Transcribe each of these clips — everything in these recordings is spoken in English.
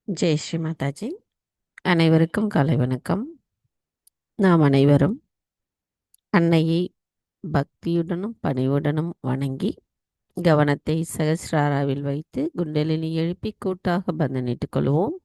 ஜெய் ஸ்ரீ மாதாஜி. அனைவருக்கும் காலை வணக்கம். நாம் அனைவரும் அன்னையை பக்தியுடனும் பணிவுடனும் வணங்கி கவனத்தை சகஸ்ராராவில் வைத்து குண்டலினி எழுப்பி கூட்டாக பந்தனிட்டுக் கொள்வோம்.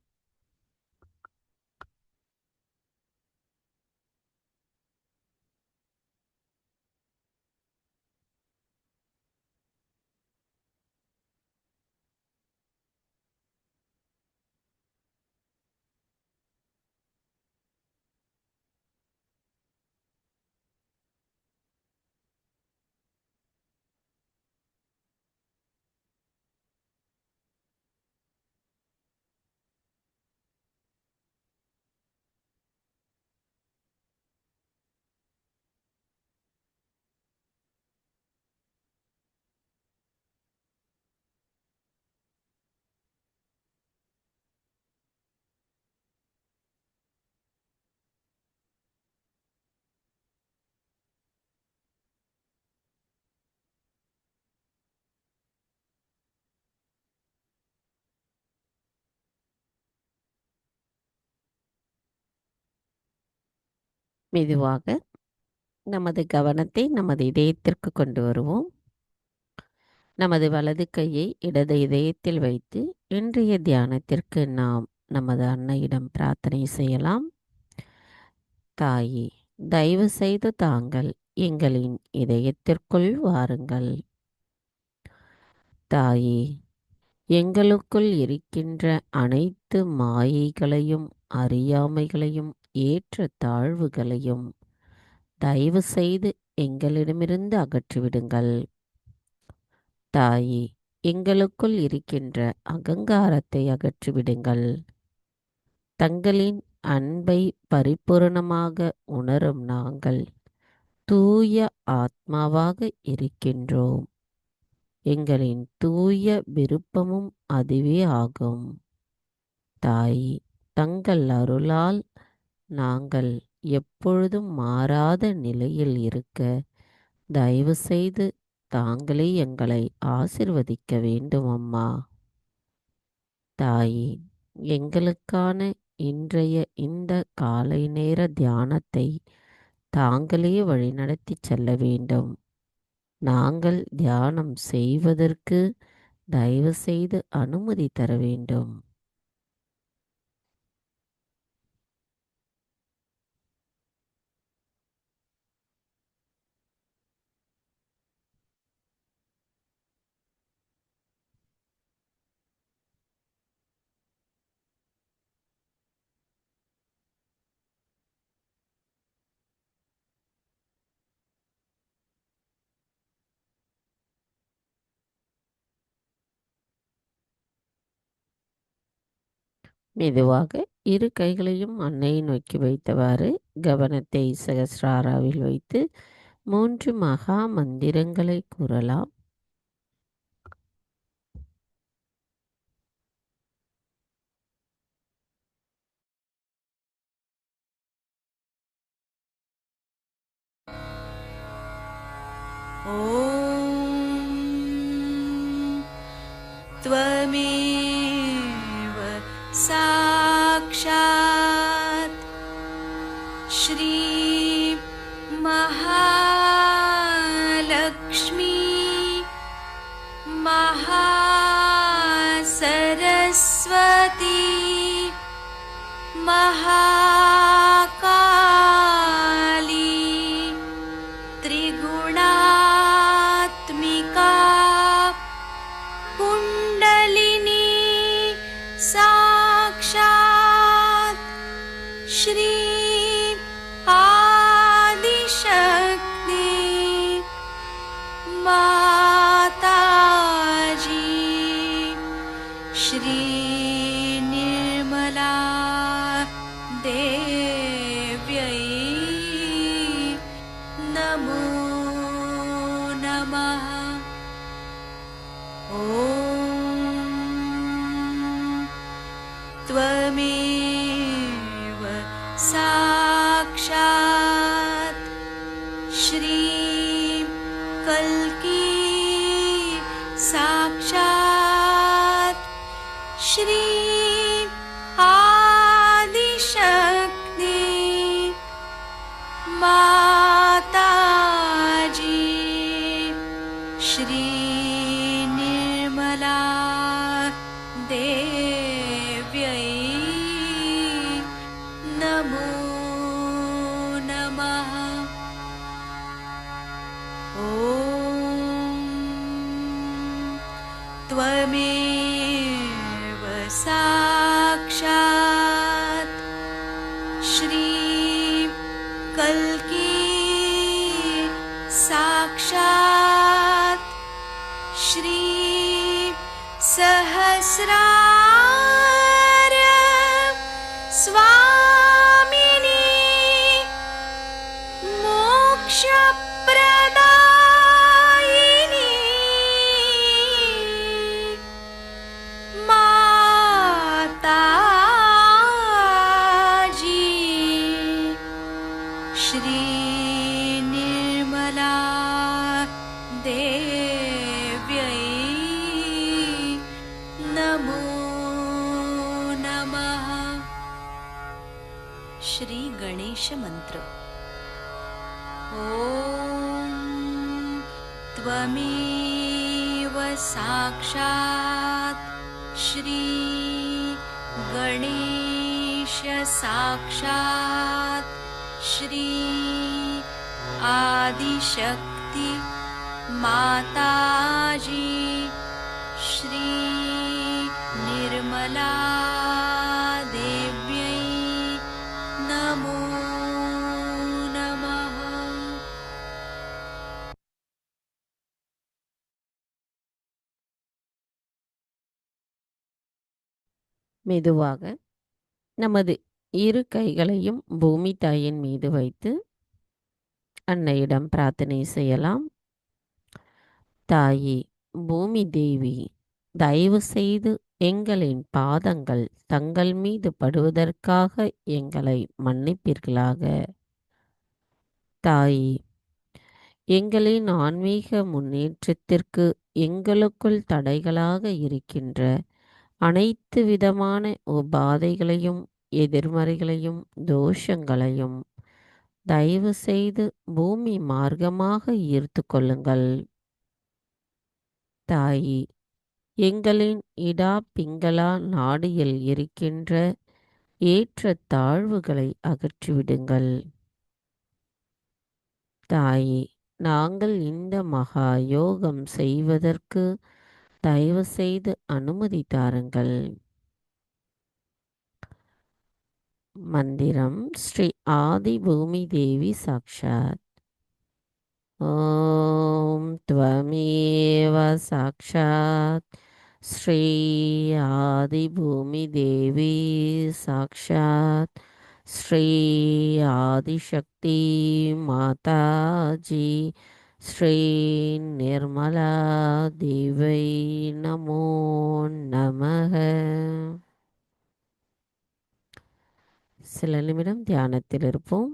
மெதுவாக நமது கவனத்தை நமது இதயத்திற்கு கொண்டு வருவோம். நமது வலது கையை இடது இதயத்தில் வைத்து இன்றைய தியானத்திற்கு நாம் நமது அன்னையிடம் பிரார்த்தனை செய்யலாம். தாயே, தயவு செய்து தாங்கள் எங்களின் இதயத்திற்குள் வாருங்கள். தாயே, எங்களுக்குள் இருக்கின்ற அனைத்து மாயைகளையும் அறியாமைகளையும் ஏற்ற தாழ்வுகளையும் தயவு செய்து எங்களிடமிருந்து அகற்றிவிடுங்கள். தாயே, எங்களுக்குள் இருக்கின்ற அகங்காரத்தை அகற்றிவிடுங்கள். தங்களின் அன்பை பரிபூரணமாக உணரும் நாங்கள் தூய ஆத்மாவாக இருக்கின்றோம். எங்களின் தூய விருப்பமும் அதுவே ஆகும். தாயே, தங்கள் அருளால் நாங்கள் எப்பொழுதும் மாறாத நிலையில் இருக்க தயவு செய்து தாங்களே எங்களை ஆசிர்வதிக்க வேண்டும் அம்மா. தாயே, எங்களுக்கான இன்றைய இந்த காலை நேர தியானத்தை தாங்களே வழிநடத்தி செல்ல வேண்டும். நாங்கள் தியானம் செய்வதற்கு தயவு செய்து அனுமதி தர வேண்டும். மெதுவாக இரு கைகளையும் அன்னையை நோக்கி வைத்தவாறு கவனத்தை சகஸ்ராராவில் வைத்து 3 மகா மந்திரங்களை கூறலாம். ॐ त्वमेव साक्षात् श्री महालक्ष्मी महासरस्वती महाकाली त्रिगुणात्मिका कुण्डलिनी साक्षात् श्री आदिशक्ति माताजी श्री निर्मला देव्यै नमो नमः। ॐ त्वमेव साक्षात् श्री कल्की साक्षात् श्री माताजी श्री निर्मला देव्यै नमो नमः। ॐ त्वमेव साक्षात् श्री कल्की साक्षात् श्री सहस्रार स्वामिनी मोक्षप्रदायिनी माताजी श्री निर्मला देव्यै नमो नमः। श्री गणेश मंत्र। ॐ त्वमेव साक्षात् श्री गणेश साक्षात् श्री आदिशक्ति माताजी श्री निर्मला देव्यै नमो नमः। மெதுவாக நமது இரு கைகளையும் பூமி தாயின் மீது வைத்து அன்னையிடம் பிரார்த்தனை செய்யலாம். தாயே, பூமி தேவி, தயவு செய்து எங்களின் பாதங்கள் தங்கள் மீது படுவதற்காக எங்களை மன்னிப்பீர்களாக. தாயே, எங்களின் ஆன்மீக முன்னேற்றத்திற்கு எங்களுக்குள் தடைகளாக இருக்கின்ற அனைத்து விதமான உபாதைகளையும் எதிர்மறைகளையும் தோஷங்களையும் தயவு செய்து பூமி மார்க்கமாக ஈர்த்து கொள்ளுங்கள். தாயே, எங்களின் இடா பிங்களா நாடியில் இருக்கின்ற ஏற்ற தாழ்வுகளை அகற்றிவிடுங்கள். தாயே, நாங்கள் இந்த மகா யோகம் செய்வதற்கு தயவு செய்து அனுமதி தாருங்கள். மந்திரம் ஸ்ரீ ஆதி பூமி தேவி சாக்ஷாத். ஓம் त्वमेव साक्षात् श्री आदि भूमि देवी साक्षात् श्री आदिशक्ति माताजी श्री निर्मला देवी नमो नमः. சில நிமிடம் தியானத்தில் இருப்போம்.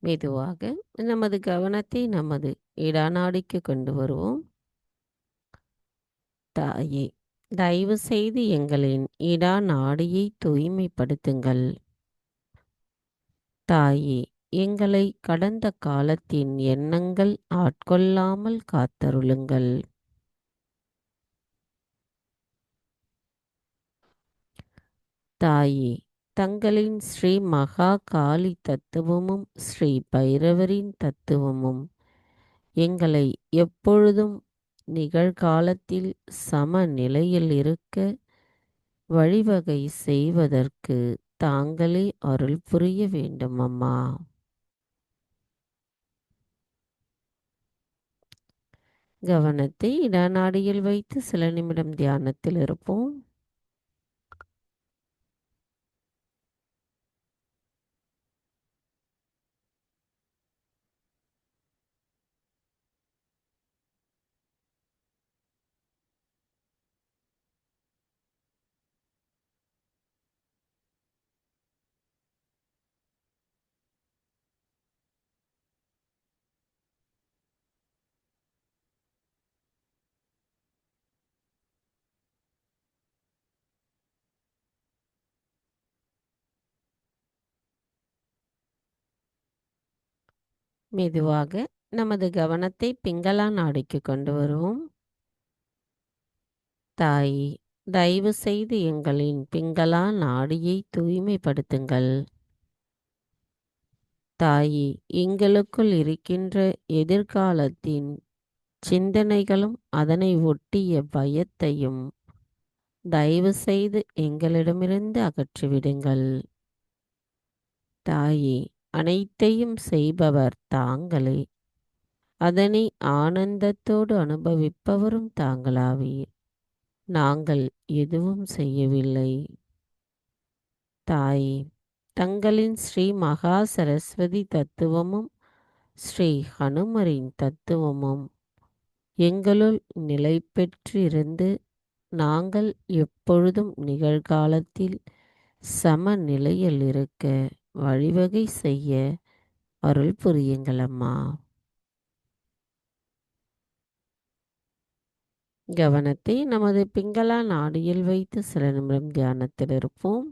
மெதுவாக நமது கவனத்தை நமது இடாநாடிக்கு கொண்டு வருவோம். தாயே, தயவு செய்து எங்களின் இடா நாடியை தூய்மைப்படுத்துங்கள். தாயே, எங்களை கடந்த காலத்தின் எண்ணங்கள் ஆட்கொள்ளாமல் காத்தருளுங்கள். தாயே, தங்களின் ஸ்ரீ மகா காளி தத்துவமும் ஸ்ரீ பைரவரின் தத்துவமும் எங்களை எப்பொழுதும் நிகழ்காலத்தில் சமநிலையில் இருக்க வழிவகை செய்வதற்கு தாங்களே அருள் புரிய வேண்டும் அம்மா. கவனத்தை இடநாடியில் வைத்து சில நிமிடம் தியானத்தில் இருப்போம். மெதுவாக நமது கவனத்தை பிங்களா நாடிக்கு கொண்டு வருவோம். தாயே, தயவு செய்து எங்களின் பிங்களா நாடியை தூய்மைப்படுத்துங்கள். தாயே, எங்களுக்குள் இருக்கின்ற எதிர்காலத்தின் சிந்தனைகளும் அதனை ஒட்டிய பயத்தையும் தயவு செய்து எங்களிடமிருந்து அகற்றிவிடுங்கள். தாயே, அனைத்தையும் செய்பவர் தாங்களே. அதனை ஆனந்தத்தோடு அனுபவிப்பவரும் தாங்களாவீர். நாங்கள் எதுவும் செய்யவில்லை. தாயே, தங்களின் ஸ்ரீ மகா சரஸ்வதி தத்துவமும் ஸ்ரீ ஹனுமரின் தத்துவமும் எங்களுள் நிலை பெற்றிருந்து நாங்கள் எப்பொழுதும் நிகழ்காலத்தில் சமநிலையில் இருக்க வழிவகை செய்ய அருள் புரியுங்கள் அம்மா. கவனத்தை நமது பிங்களா நாடியில் வைத்து சில நிமிடம் தியானத்தில் இருப்போம்.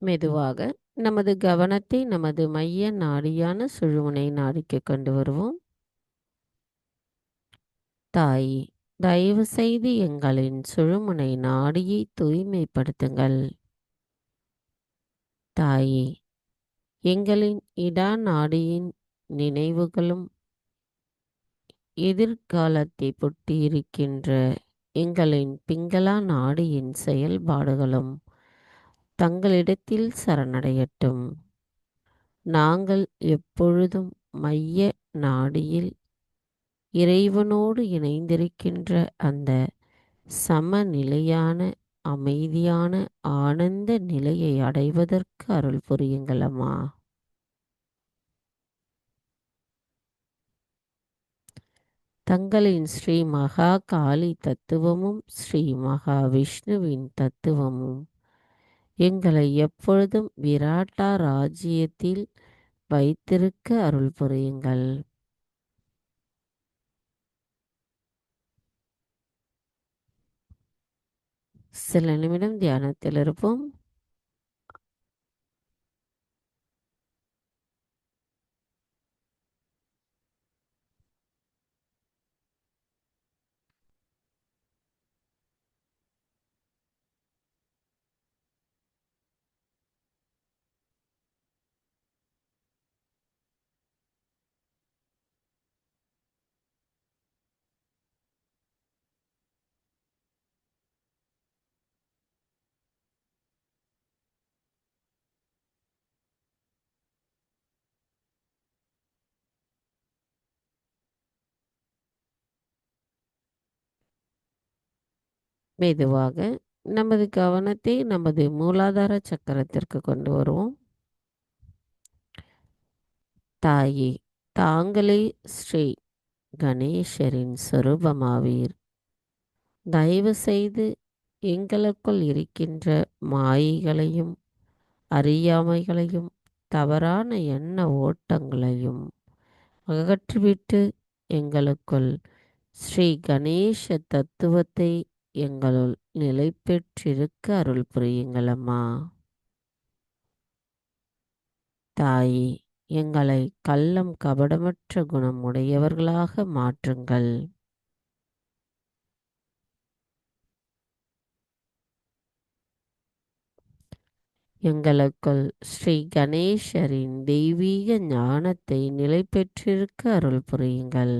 மெதுவாக நமது கவனத்தை நமது மைய நாடியான சுழுமுனை நாடிக்கு கொண்டு வருவோம். தாயே, தயவு செய்து எங்களின் சுழுமுனை நாடியை தூய்மைப்படுத்துங்கள். தாயே, எங்களின் இடா நாடியின் நினைவுகளும் எதிர்காலத்தை பொட்டியிருக்கின்ற எங்களின் பிங்களா நாடியின் செயல்பாடுகளும் தங்களிடத்தில் சரணடையட்டும். நாங்கள் எப்பொழுதும் மைய நாடியில் இறைவனோடு இணைந்திருக்கின்ற அந்த சமநிலையான அமைதியான ஆனந்த நிலையை அடைவதற்கு அருள் புரியுங்கள் அம்மா. தங்களின் ஸ்ரீ மகா காளி தத்துவமும் ஸ்ரீ மகா விஷ்ணுவின் தத்துவமும் எங்களை எப்பொழுதும் விராட்டா ராஜ்யத்தில் வைத்திருக்க அருள் புரியுங்கள். சில நிமிடம் தியானத்தில் இருப்போம். மெதுவாக நமது கவனத்தை நமது மூலாதார சக்கரத்திற்கு கொண்டு வருவோம். தாயே, தாங்களே ஸ்ரீ கணேசரின் சொரூபமாவீர். தயவு செய்து எங்களுக்குள் இருக்கின்ற மாயைகளையும் அறியாமைகளையும் தவறான எண்ண ஓட்டங்களையும் அகற்றிவிட்டு எங்களுக்குள் ஸ்ரீ கணேச தத்துவத்தை எங்களுள் நிலை பெற்றிருக்க அருள் புரியுங்கள் அம்மா. தாயே, எங்களை கள்ளம் கபடமற்ற குணம் உடையவர்களாக மாற்றுங்கள். எங்களுக்குள் ஸ்ரீ கணேசரின் தெய்வீக ஞானத்தை நிலை பெற்றிருக்க அருள் புரியுங்கள்.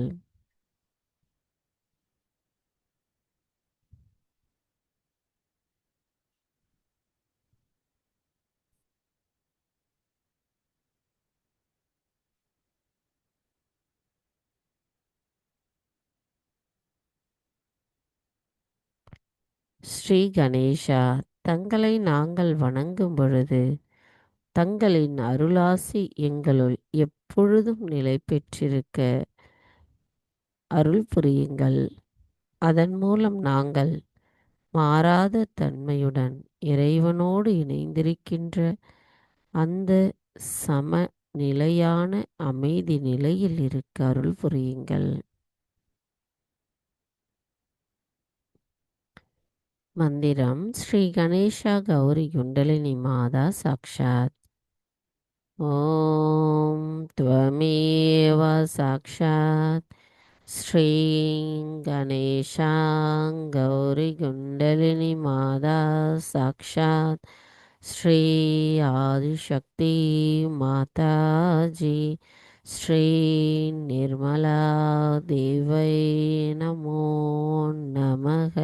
ஸ்ரீ கணேசா, தங்களை நாங்கள் வணங்கும் பொழுது தங்களின் அருளாசி எங்களுள் எப்பொழுதும் நிலை பெற்றிருக்க அருள் புரியுங்கள். அதன் மூலம் நாங்கள் மாறாத தன்மையுடன் இறைவனோடு இணைந்திருக்கின்ற அந்த சம நிலையான அமைதி நிலையில் இருக்க அருள் புரியுங்கள். மந்திரம் ஸ்ரீ கணேஷா கௌரி குண்டலினி மாதா சாக்ஷாத். ஓம் त्वमेव சாக்ஷாத் ஸ்ரீ கணேஷா கௌரி குண்டலினி மாதா சாக்ஷாத் ஸ்ரீ ஆதிசக்தி மாதாஜி ஸ்ரீ நிர்மலா தேவை நமோ நமக.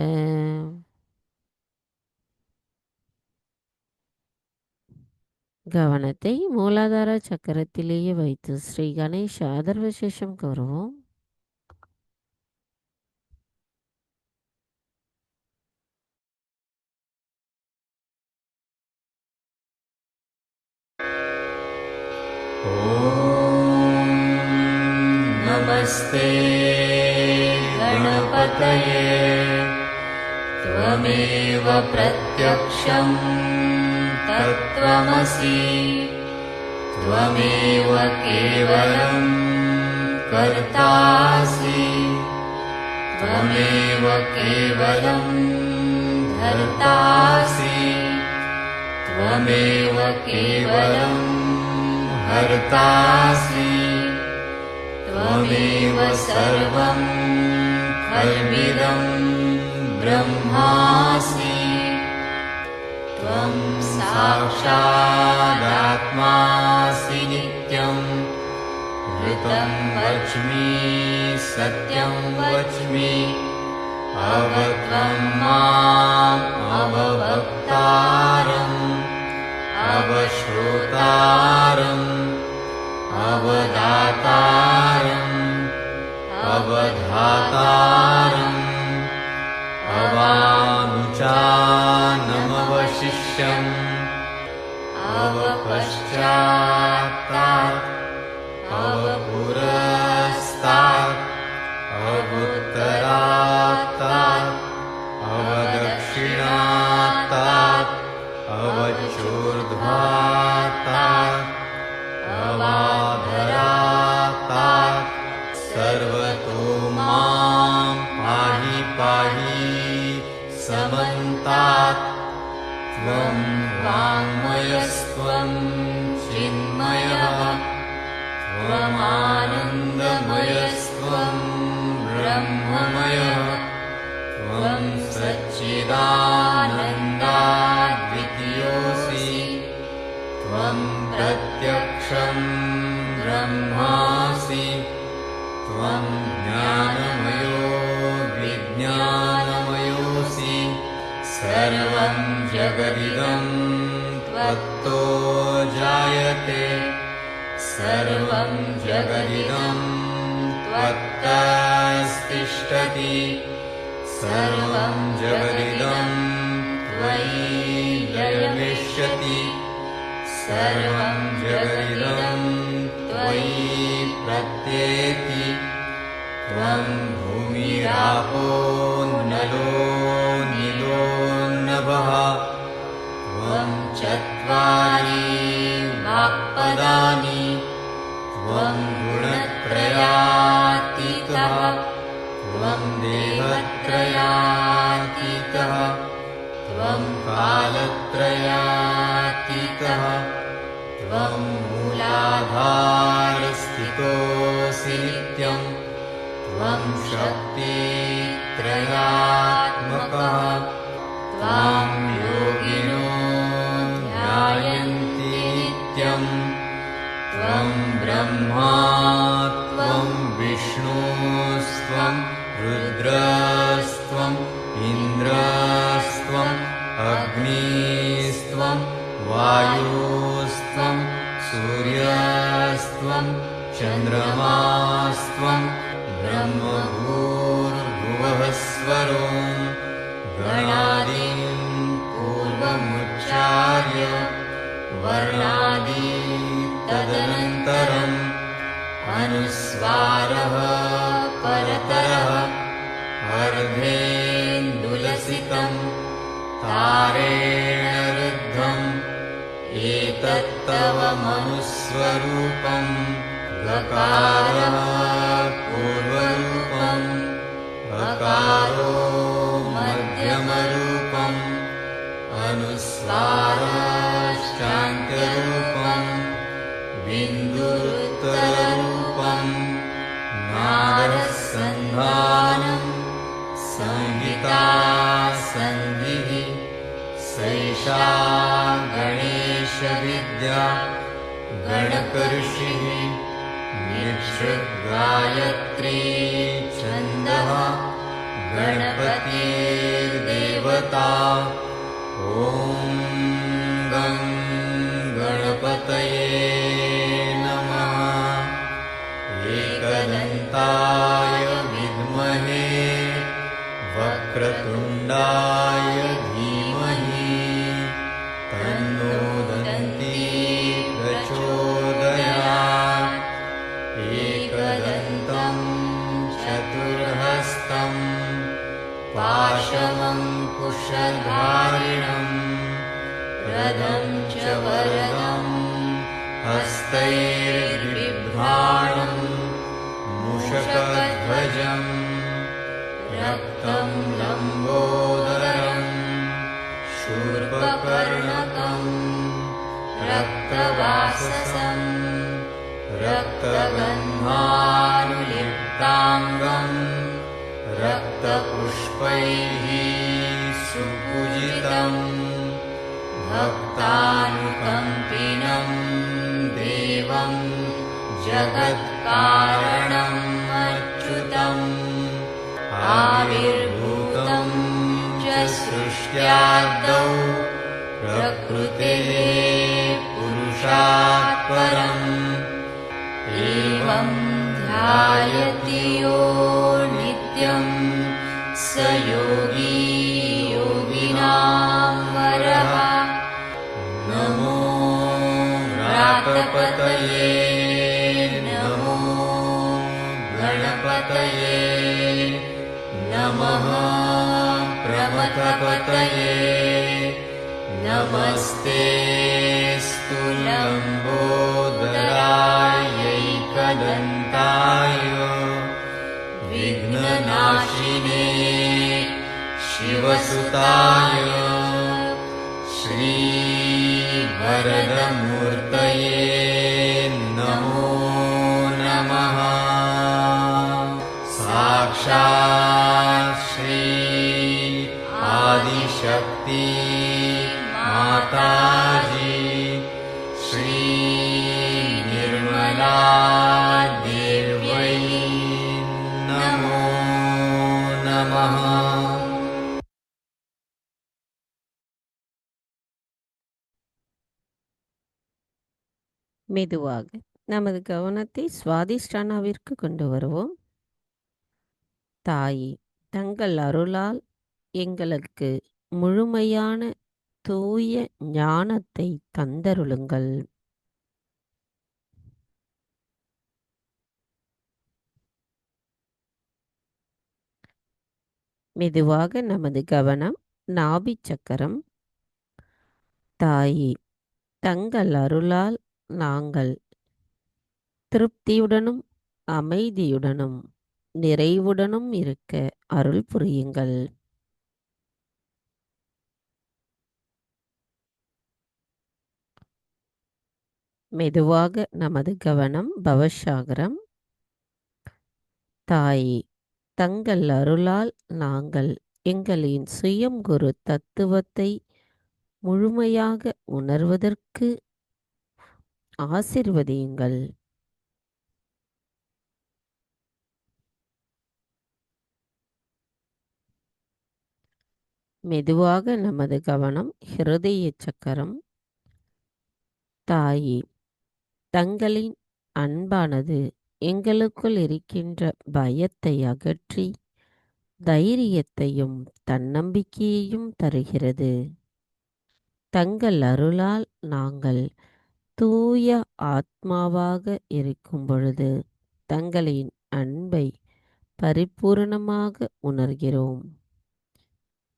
கவனத்தை மூலாதார சக்கரத்திலேயே வைத்து ஸ்ரீ கணேஷ அதர்வசேஷம் கூறுவோம். नमस्ते गणपतये त्वमेव प्रत्यक्षं तत्त्वमसि त्वमेव केवलं कर्तासि त्वमेव केवलं धर्तासि त्वमेव केवलं हर्तासि त्वमेव सर्वं खल्विदं ब्रह्मासि त्वं साक्षादात्मासि नित्यं ऋतं वच्मि सत्यं वच्मि अवत्वं माम् अववक्तारम् अवश्रोतारम् अवदातारम् अवधातारम् अवानुचानमवशिष्यम् अवपश्चात्तात् अवपुरस्तात् अवुत्तरात्तात् अवदक्षिणात्तात् अवचूर्ध्वात्तात् अवाधरात्तात् सर्वतो मां पाहि पाहि समन्तात् त्वं वाङ्मयस्त्वं चिन्मयः त्वमानन्दमयस्त्वं ब्रह्ममयः त्वं सच्चिदानन्दाद्वितीयोऽसि त्वं प्रत्यक्षं ब्रह्मासि त्वं ज्ञानमयो विज्ञानमयोऽसि सर्वं जगदिदं त्वत्तो जायते सर्वं जगदिदं त्वत्तस्तिष्ठति सर्वं जगदिदं त्वयि लयमिष्यति सर्वं जगदिदं त्वयि प्रत्येति त्वं भूमिरापो नलो नीलो नभः त्वं चत्वारि वाक्पदानि त्वं गुणत्रयातीतः त्वं देहत्रयातीतः त्वं कालत्रयातीतः त्वं मूलाधारस्थितोऽसि नित्यं त्वं शक्तित्रयात्मकः त्वां योगिनो ध्यायन्ति नित्यं त्वं ब्रह्मा त्वं विष्णुस्त्वं रुद्रस्त्वम् इन्द्रस्त्वम् अग्निस्त्वं वायुस्त्वं सूर्यस्त्वं चन्द्रमास्त्वं ब्रह्मभूर्भुवः स्वरो गणादीन् पूर्वमुच्चार्य वर्णादि तदनन्तरम् अनुस्वारः परतरः अर्धेन्दुलसितं तारेण रुद्धम् एतत्तव मनुस्वरूपम् गकारः पूर्वरूपम् अकारो मध्यमरूपम् अनुस्वाराश्चान्त्यरूपम् बिन्दुरुत्तररूपम् नादसन्धानम् संहिता सन्धिः सैषा गणेशविद्या गणकऋषिः निःसृद्गायत्री छन्दः गणपतिर्देवता ॐ गं गणपतये नमः। एकदन्ताय विद्महे वक्रतुण्डाय धीमहि तन्नो दन्ती प्रचोदयात्। एकदन्तं चतुर्हस्तं पाशमङ्कुशधारिणम् रथं च वरदं हस्तैर्बिभ्राणं मूषकध्वजम् रक्तं लम्बोदरं शूर्पकर्णकं रक्तवाससं रक्तगन्धानुलिप्ताङ्गं रक्तपुष्पैः सुपूजितं भक्तानुकम्पिनं देवं जगत्कारणम् अच्युतम् आविर्भूतं च सृष्ट्यादौ प्रकृतेः पुरुषात् परम् एवं ध्यायति यो नित्यं स योगी योगिनां वरः। नमो व्रातपतये नमो गणपतये नमः प्रमथपतये नमस्तेऽस्तु लम्बोदरायैकदन्ताय विघ्ननाशिने शिवसुताय श्रीवरदमूर्तये नमो नमः। साक्षात् श्री आदिशक्ति माताजी श्री निर्मला देव्यै नमो नमः। மெதுவாக நமது கவனத்தை சுவாதிஷ்டானாவிற்கு கொண்டு வருவோம். தாயே, தங்கள் அருளால் எங்களுக்கு முழுமையான தூய ஞானத்தை தந்தருளுங்கள். மெதுவாக நமது கவனம் நாபி சக்கரம். தாயே, தங்கள் அருளால் நாங்கள் திருப்தியுடனும் அமைதியுடனும் நிறைவுடனும் இருக்க அருள் புரியுங்கள். மெதுவாக நமது கவனம் பவசாகரம். தாயே, தங்கள் அருளால் நாங்கள் எங்களின் சுயம் குரு தத்துவத்தை முழுமையாக உணர்வதற்கு ஆசிர்வதியுங்கள். மெதுவாக நமது கவனம் ஹிருதய சக்கரம். தாயே, தங்களின் அன்பானது எங்களுக்குள் இருக்கின்ற பயத்தை அகற்றி தைரியத்தையும் தன்னம்பிக்கையையும் தருகிறது. தங்கள் அருளால் நாங்கள் தூய ஆத்மாவாக இருக்கும் பொழுது தங்களின் அன்பை பரிபூரணமாக உணர்கிறோம்.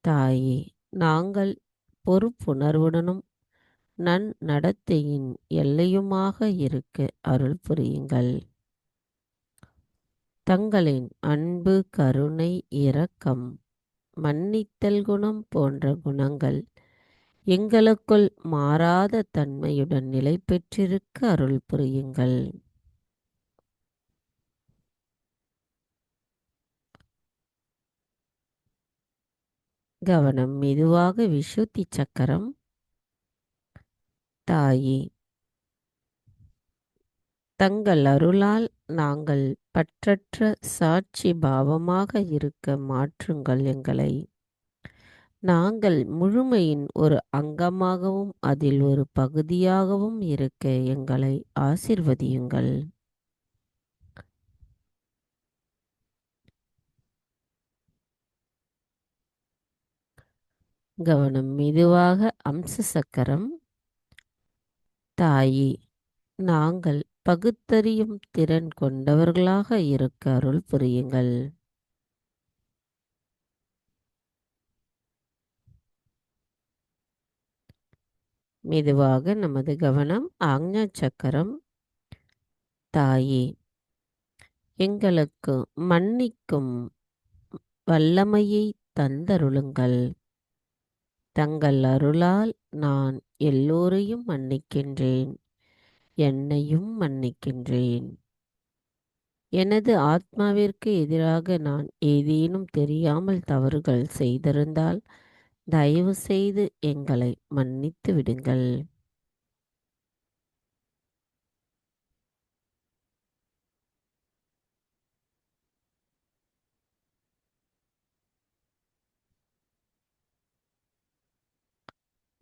தாயே, நாங்கள் பொறுப்புணர்வுடனும் நன்னடத்தையின் எல்லையுமாக இருக்க அருள் புரியுங்கள். தங்களின் அன்பு, கருணை, இரக்கம், மன்னித்தல் குணம் போன்ற குணங்கள் எங்களுக்குள் மாறாத தன்மையுடன் நிலை பெற்றிருக்க அருள் புரியுங்கள். கவனம் மெதுவாக விசுத்தி சக்கரம். தாயே, தங்கள் அருளால் நாங்கள் பற்றற்ற சாட்சி பாவமாக இருக்க மாற்றுங்கள் எங்களை. நாங்கள் முழுமையின் ஒரு அங்கமாகவும் அதில் ஒரு பகுதியாகவும் இருக்க எங்களை ஆசிர்வதியுங்கள். கவனம் மெதுவாக அம்ச சக்கரம். தாயே, நாங்கள் பகுத்தறியும் திறன் கொண்டவர்களாக இருக்க அருள் புரியுங்கள். மெதுவாக நமது கவனம் ஆக்ஞா சக்கரம். தாயே, எங்களுக்கு மன்னிக்கும் வல்லமையை தந்தருளுங்கள். தங்கள் அருளால் நான் எல்லோரையும் மன்னிக்கின்றேன், என்னையும் மன்னிக்கின்றேன். எனது ஆத்மாவிற்கு எதிராக நான் ஏதேனும் தெரியாமல் தவறுகள் செய்திருந்தால் தயவு செய்து எங்களை மன்னித்து விடுங்கள்.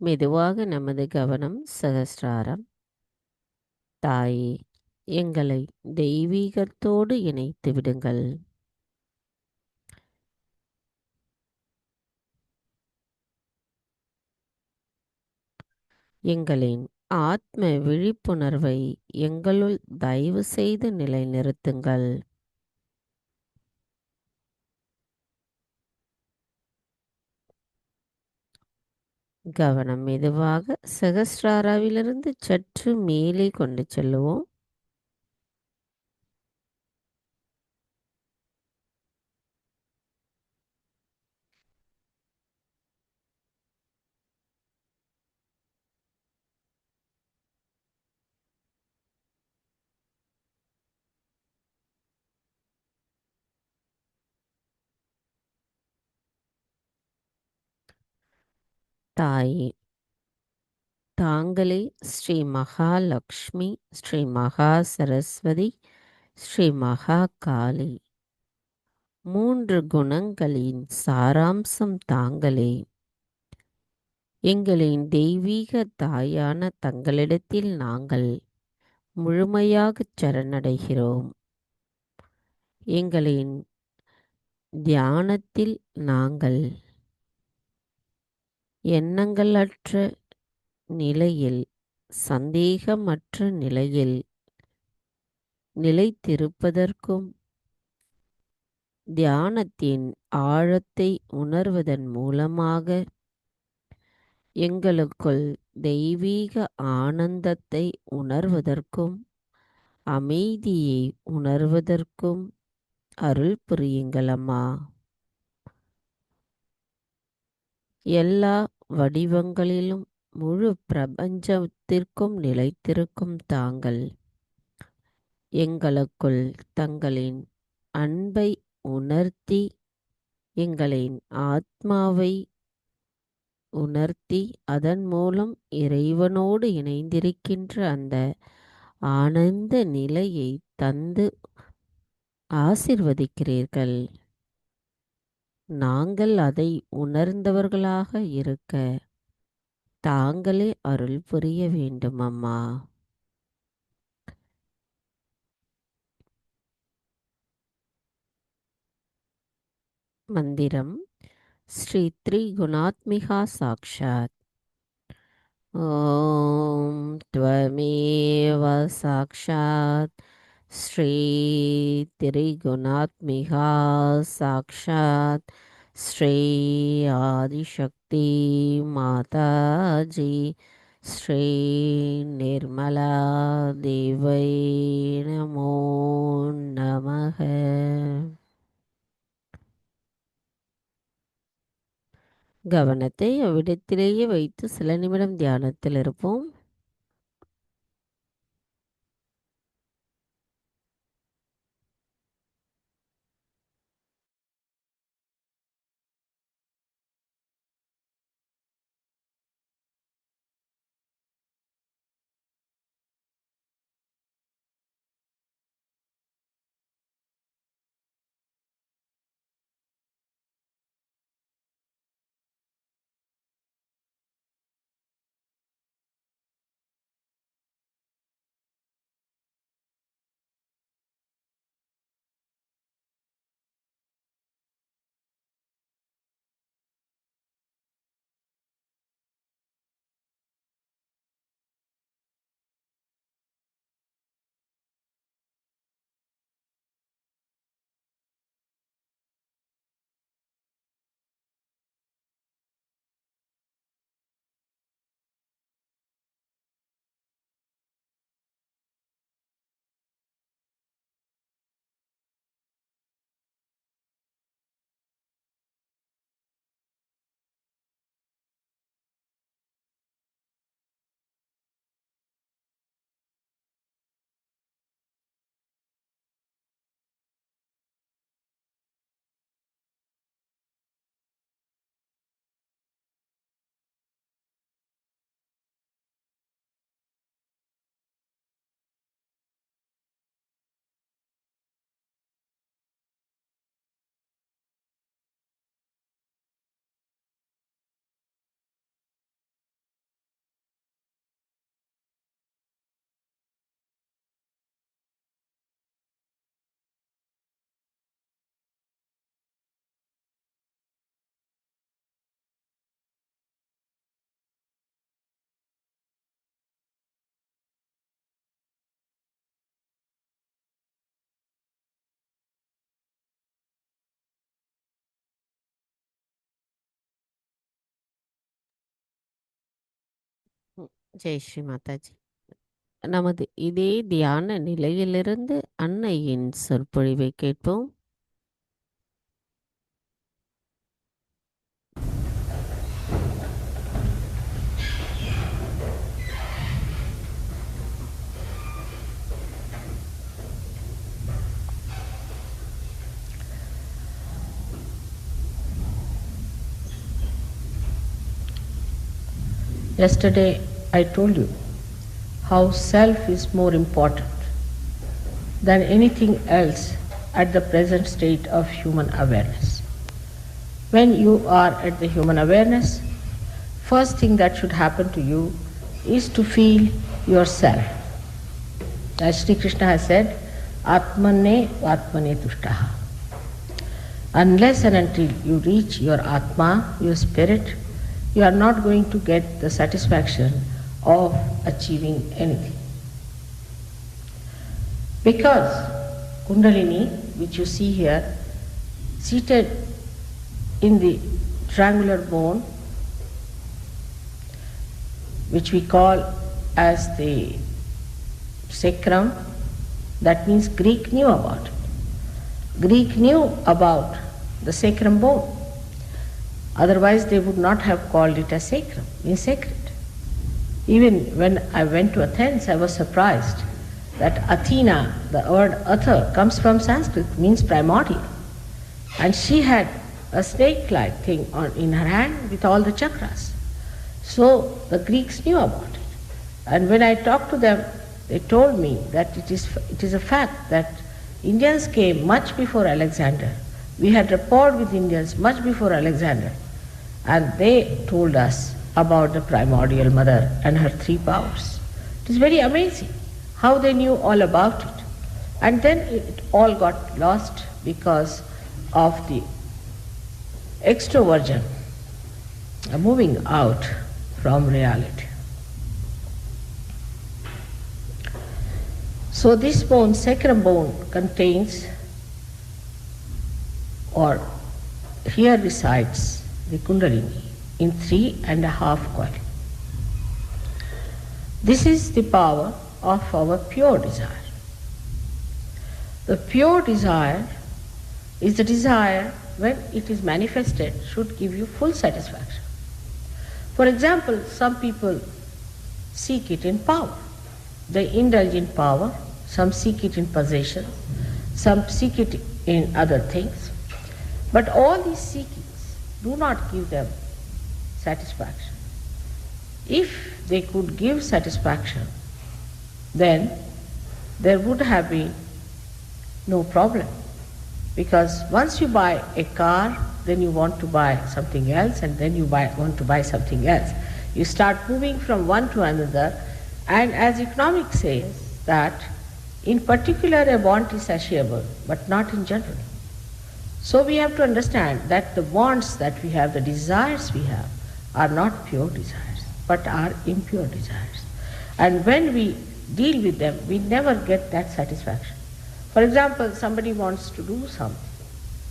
மெதுவாக நமது கவனம் சகஸ்ராரம். தாயே, எங்களை தெய்வீகத்தோடு இணைத்து விடுங்கள். எங்களின் ஆத்ம விழிப்புணர்வை எங்களுள் தயவு செய்து நிலைநிறுத்துங்கள். கவனம் மெதுவாக சகஸ்ராராவிலிருந்து சற்று மேலே கொண்டு செல்லுவோம். தாயே, தாங்களே ஸ்ரீ மகாலக்ஷ்மி, ஸ்ரீ மகா சரஸ்வதி, ஸ்ரீ மகா காளி, மூன்று குணங்களின் சாராம்சம் தாங்களே. எங்களின் தெய்வீக தாயான தங்களிடத்தில் நாங்கள் முழுமையாகச் சரணடைகிறோம். எங்களின் தியானத்தில் நாங்கள் எண்ணங்களற்ற நிலையில், சந்தேகமற்ற நிலையில் நிலைத்திருப்பதற்கும், தியானத்தின் ஆழத்தை உணர்வதன் மூலமாக எங்களுக்குள் தெய்வீக ஆனந்தத்தை உணர்வதற்கும், அமைதியை உணர்வதற்கும் அருள் புரியுங்கள் அம்மா. எல்லா வடிவங்களிலும் முழு பிரபஞ்சத்திற்கும் நிலைத்திருக்கும் தாங்கள் எங்களுக்குள் தங்களின் அன்பை உணர்த்தி, எங்களின் ஆத்மாவை உணர்த்தி, அதன் மூலம் இறைவனோடு இணைந்திருக்கின்ற அந்த ஆனந்த நிலையை தந்து ஆசிர்வதிக்கிறீர்கள். நாங்கள் அதை உணர்ந்தவர்களாக இருக்க தாங்களே அருள் புரிய வேண்டும் அம்மா. மந்திரம். ஸ்ரீ த்ரிகுணாத்மிகா சாக்ஷாத் ॐ त्वमेव साक्षात् श्रीतिरिगुणात्मिका साक्षात् श्री आदिशक्ति माताजी श्री निर्मला देवै नमो नमः. கவனத்தை அவ்விடத்திலேயே வைத்து சில நிமிடம் தியானத்தில் இருப்போம். ஜெய் ஸ்ரீ மாதாஜி. நமது இதே தியான நிலையிலிருந்து அன்னையின் சொற்பொழிவை கேட்போம். Yesterday I told you how self is more important than anything else at the present state of human awareness. When you are at the human awareness, first thing that should happen to you is to feel yourself. As Sri Krishna has said, Atmane Atmane Tushtaha. Unless and until you reach your Atma, your spirit, you are not going to get the satisfaction of achieving anything. Because Kundalini, which you see here, seated in the triangular bone, which we call as the sacrum, that means Greek knew about it. Greek knew about the sacrum bone. Otherwise they would not have called it a sacrum, means sacred. Even when I went to Athens, I was surprised that Athena, the word Atha, comes from Sanskrit, means primordial. And she had a snake-like thing in her hand with all the chakras. So the Greeks knew about it. And when I talked to them, they told me that it is a fact that Indians came much before Alexander. We had rapport with Indians much before Alexander. And they told us about the primordial mother and her three powers. It is very amazing how they knew all about it. And then it all got lost because of the extroversion moving out from reality. So this bone, sacrum bone, contains, or here resides the Kundalini in 3.5 coil. This is the power of our pure desire. The pure desire is the desire when it is manifested should give you full satisfaction. For example, some people seek it in power. They indulge in power, some seek it in possession, some seek it in other things. But all these seekings do not give them satisfaction. If they could give satisfaction, then there would have been no problem. Because once you buy a car, then you want to buy something else, and then you want to buy something else. You start moving from one to another, and as economics says that in particular a want is satiable, but not in general. So we have to understand that the wants that we have, the desires we have, are not pure desires, but are impure desires. And when we deal with them, we never get that satisfaction. For example, somebody wants to do something.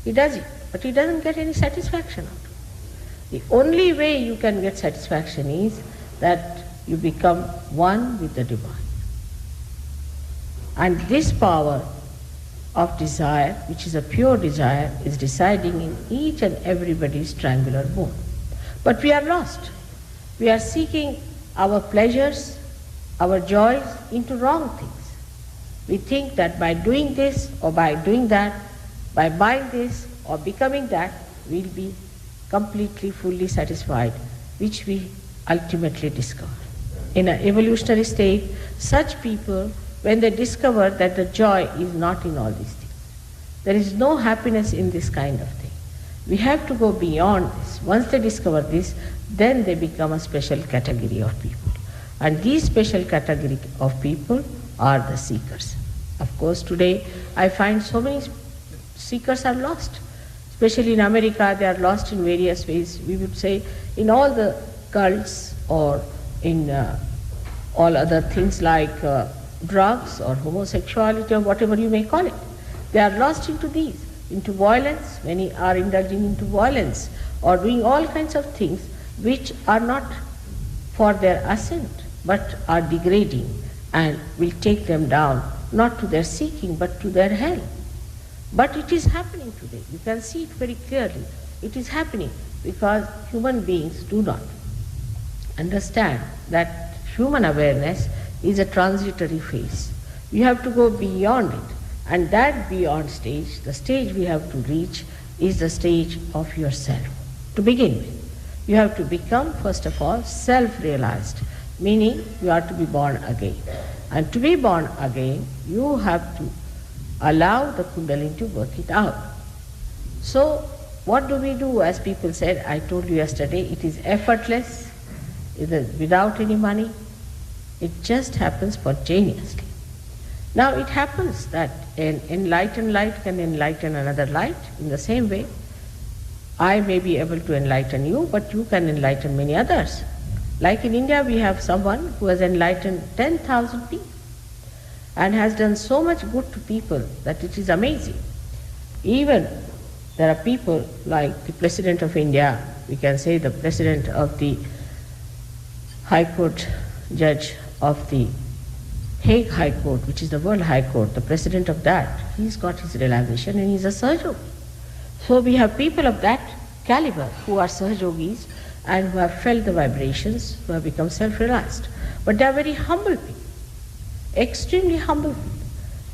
He does it, but he doesn't get any satisfaction out of it. The only way you can get satisfaction is that you become one with the divine. And this power of desire, which is a pure desire, is residing in each and everybody's triangular bone. But we are lost. We are seeking our pleasures, our joys into wrong things. We think that by doing this or by doing that, by buying this or becoming that, we'll be completely, fully satisfied, which we ultimately discover. In an evolutionary state, such people, when they discover that the joy is not in all these things, there is no happiness in this kind of thing. We have to go beyond this. Once they discover this, then they become a special category of people. And these special category of people are the seekers. Of course, today I find so many seekers are lost. Especially in America, they are lost in various ways. We would say in all the cults or in all other things like drugs or homosexuality or whatever you may call it. They are lost into these, into violence. Many are indulging into violence or doing all kinds of things which are not for their ascent but are degrading and will take them down, not to their seeking but to their hell. But it is happening today. You can see it very clearly. It is happening because human beings do not understand that human awareness is a transitory phase. You have to go beyond it. And that beyond stage, the stage we have to reach, is the stage of yourself. To begin with, you have to become, first of all, self-realized, meaning you are to be born again. And to be born again, you have to allow the Kundalini to work it out. So, what do we do? As people said, I told you yesterday, it is effortless, it is without any money. It just happens spontaneously. Now it happens that an enlightened light can enlighten another light. In the same way, I may be able to enlighten you, but you can enlighten many others. Like in India, we have someone who has enlightened 10,000 people and has done so much good to people that it is amazing. Even there are people like the President of India, we can say the President of the High Court, Judge of the Hague High Court, which is the World High Court, the President of that, he's got his realization and he's a Sahaja. So we have people of that caliber who are Sahajogis and who have felt the vibrations, who have become self-realized. But they are very humble people, extremely humble people.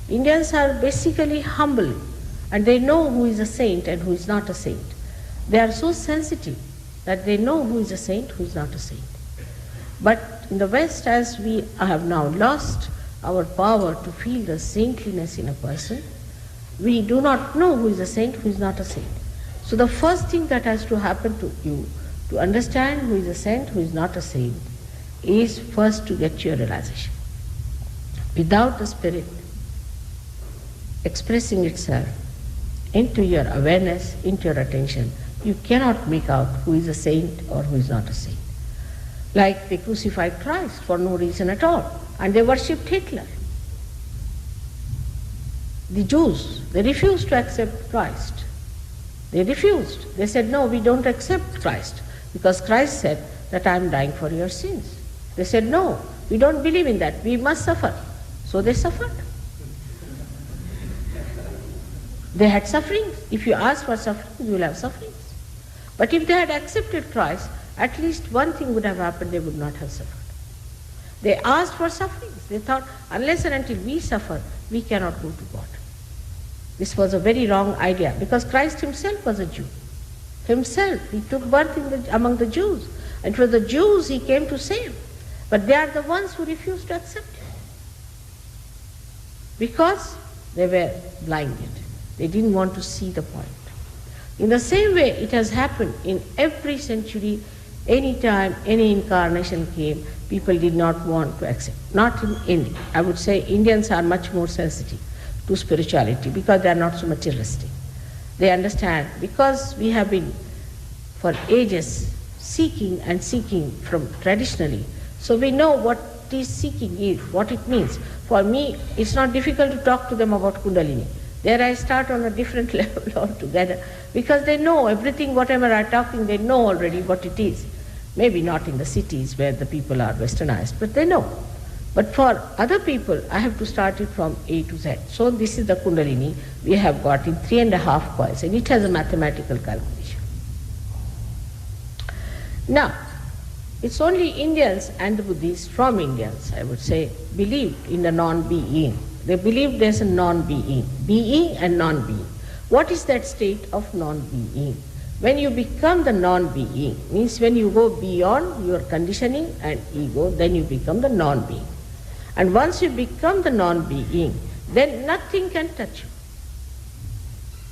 Indians are basically humble and they know who is a saint and who is not a saint. They are so sensitive that they know who is a saint, who is not a saint. But in the West, as we have now lost our power to feel the saintliness in a person, we do not know who is a saint, who is not a saint. So the first thing that has to happen to you to understand who is a saint, who is not a saint, is first to get your realization. Without the spirit expressing itself into your awareness, into your attention, you cannot make out who is a saint or who is not a saint. Like they crucified Christ for no reason at all, and they worshipped Hitler. The Jews, they refused to accept Christ. They refused. They said, no, we don't accept Christ, because Christ said that I am dying for your sins. They said, no, we don't believe in that. We must suffer. So they suffered. They had sufferings. If you ask for suffering, you will have sufferings. But if they had accepted Christ, at least one thing would have happened, they would not have suffered. They asked for sufferings. They thought, unless and until we suffer, we cannot go to God. This was a very wrong idea, because Christ himself was a Jew. Himself, he took birth among the Jews. And it was the Jews he came to save. But they are the ones who refused to accept him, because they were blinded. They didn't want to see the point. In the same way, it has happened in every century. Any time any incarnation came, people did not want to accept. Not in India. I would say Indians are much more sensitive to spirituality, because they are not so materialistic. They understand, because we have been for ages seeking and seeking from traditionally, so we know what this seeking is, what it means. For me, it's not difficult to talk to them about Kundalini. There I start on a different level altogether, because they know everything, whatever I'm talking, they know already what it is. Maybe not in the cities where the people are westernized, but they know. But for other people, I have to start it from A to Z. So this is the Kundalini we have got in 3.5 coils, and it has a mathematical calculation. Now, it's only Indians and the Buddhists from Indians, I would say, believed in the non-being. They believe there's a non-being, being and non-being. What is that state of non-being? When you become the non-being, means when you go beyond your conditioning and ego, then you become the non-being. And once you become the non-being, then nothing can touch you.